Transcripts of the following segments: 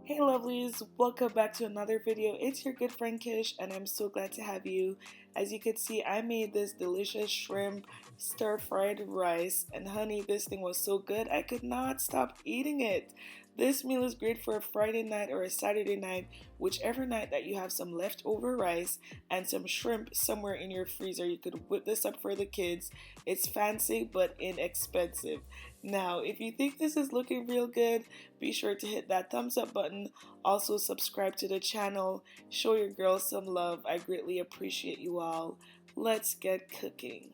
Hey lovelies, welcome back to another video. It's your good friend Kish and I'm so glad to have you. As you can see, I made this delicious shrimp stir-fried rice, and honey, this thing was so good I could not stop eating it. This meal is great for a Friday night or a Saturday night, whichever night that you have some leftover rice and some shrimp somewhere in your freezer. You could whip this up for the kids. It's fancy but inexpensive. Now, if you think this is looking real good, be sure to hit that thumbs up button. Also, subscribe to the channel. Show your girls some love. I greatly appreciate you all. Let's get cooking.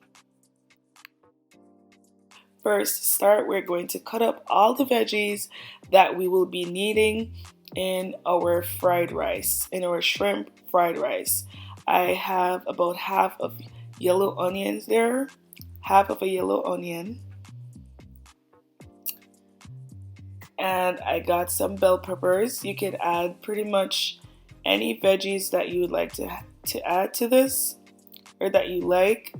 First, we're going to cut up all the veggies that we will be needing in our fried rice, in our shrimp fried rice. I have about half of yellow onions there, half of a yellow onion. And I got some bell peppers. You can add pretty much any veggies that you would like to add to this or that you like.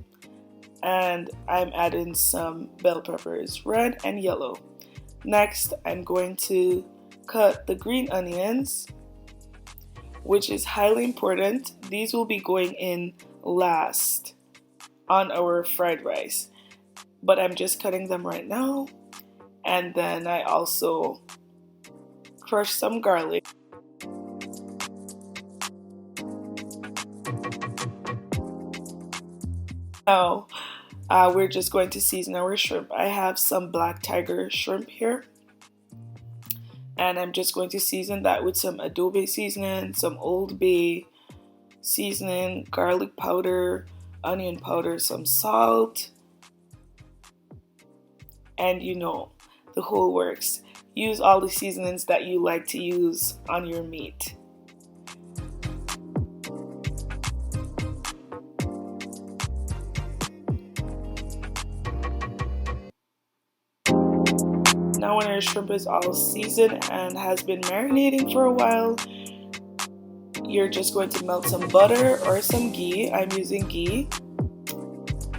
And I'm adding some bell peppers, red and yellow. Next, I'm going to cut the green onions, which is highly important. These will be going in last on our fried rice, but I'm just cutting them right now. And then I also crushed some garlic. Now, we're just going to season our shrimp. I have some black tiger shrimp here. And I'm just going to season that with some adobe seasoning, some Old Bay seasoning, garlic powder, onion powder, some salt. And the whole works. Use all the seasonings that you like to use on your meat. Now when our shrimp is all seasoned and has been marinating for a while, you're just going to melt some butter or some ghee. I'm using ghee,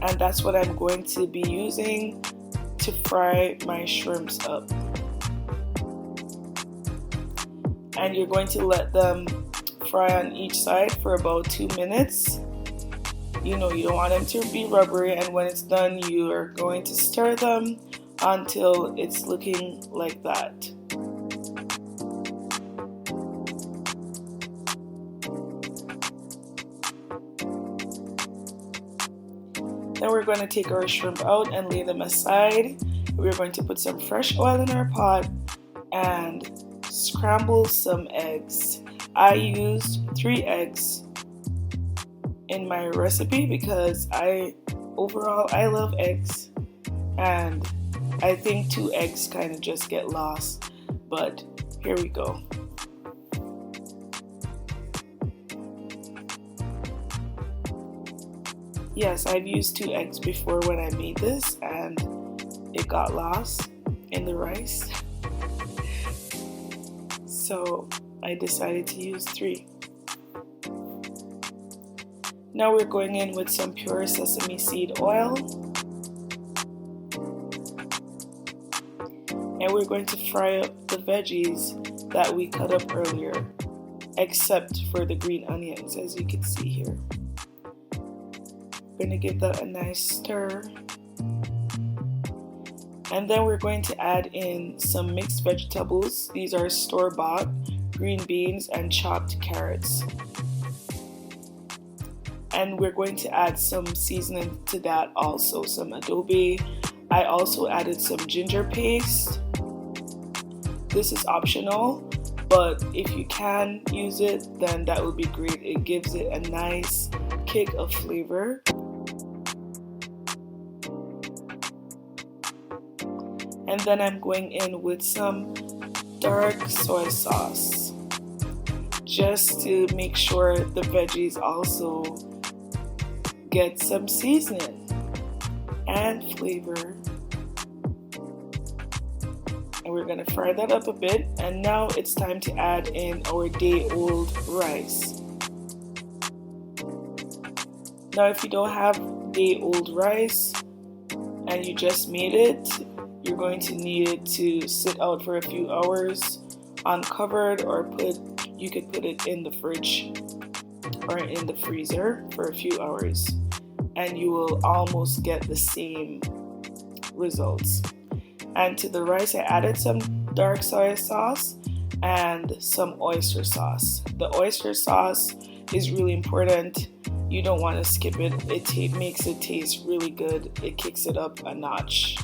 and that's what I'm going to be using to fry my shrimps up. And you're going to let them fry on each side for about 2 minutes. You don't want them to be rubbery, and when it's done, you're going to stir them until it's looking like that. Then we're going to take our shrimp out and lay them aside. We're going to put some fresh oil in our pot and scramble some eggs. I used 3 eggs in my recipe because I love eggs, and I think 2 eggs kind of just get lost, but here we go. Yes, I've used 2 eggs before when I made this and it got lost in the rice. So I decided to use 3. Now we're going in with some pure sesame seed oil. And we're going to fry up the veggies that we cut up earlier, except for the green onions, as you can see here. We're going to give that a nice stir. And then we're going to add in some mixed vegetables. These are store-bought green beans and chopped carrots. And we're going to add some seasoning to that also, some adobe. I also added some ginger paste. This is optional, but if you can use it, then that would be great. It gives it a nice kick of flavor. And then I'm going in with some dark soy sauce, just to make sure the veggies also get some seasoning and flavor. And we're going to fry that up a bit, and now it's time to add in our day-old rice. Now if you don't have day-old rice and you just made it, you're going to need it to sit out for a few hours uncovered, or you could put it in the fridge or in the freezer for a few hours, and you will almost get the same results. And to the rice, I added some dark soy sauce and some oyster sauce. The oyster sauce is really important. You don't want to skip it. It makes it taste really good. It kicks it up a notch.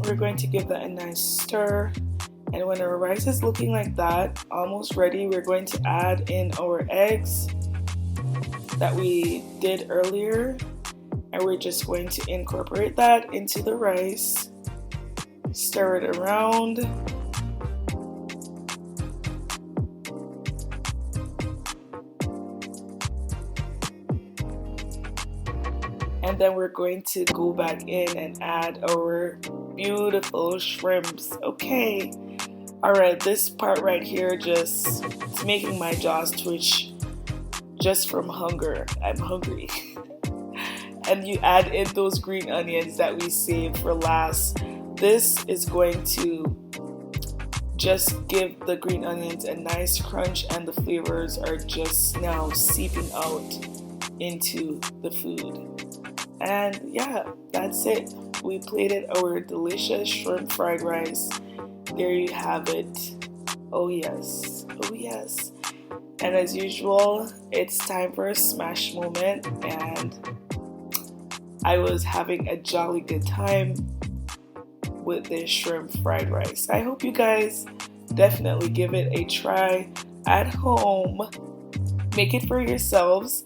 We're going to give that a nice stir, and when our rice is looking like that, almost ready, we're going to add in our eggs that we did earlier, and we're just going to incorporate that into the rice, stir it around. And then we're going to go back in and add our beautiful shrimps. Okay. Alright, this part right here it's making my jaws twitch just from hunger. I'm hungry. And you add in those green onions that we saved for last. This is going to just give the green onions a nice crunch, and the flavors are just now seeping out into the food. And yeah, that's it. We plated our delicious shrimp fried rice. There you have it. Oh yes, oh yes. And as usual, it's time for a smash moment, and I was having a jolly good time with this shrimp fried rice. I hope you guys definitely give it a try at home. Make it for yourselves.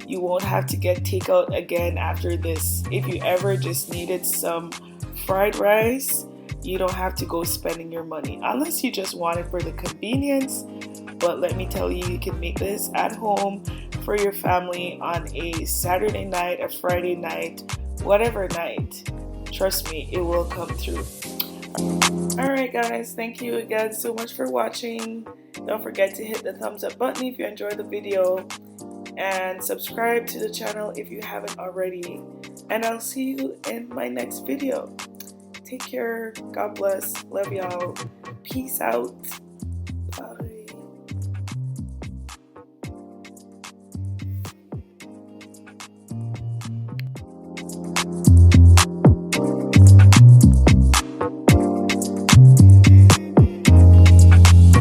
You won't have to get takeout again after this. If you ever just needed some fried rice, you don't have to go spending your money unless you just want it for the convenience. But let me tell you, you can make this at home for your family on a Saturday night, a Friday night, whatever night. Trust me, it will come through. Alright guys, thank you again so much for watching. Don't forget to hit the thumbs up button if you enjoyed the video, and subscribe to the channel if you haven't already. And I'll see you in my next video. Take care. God bless. Love y'all. Peace out.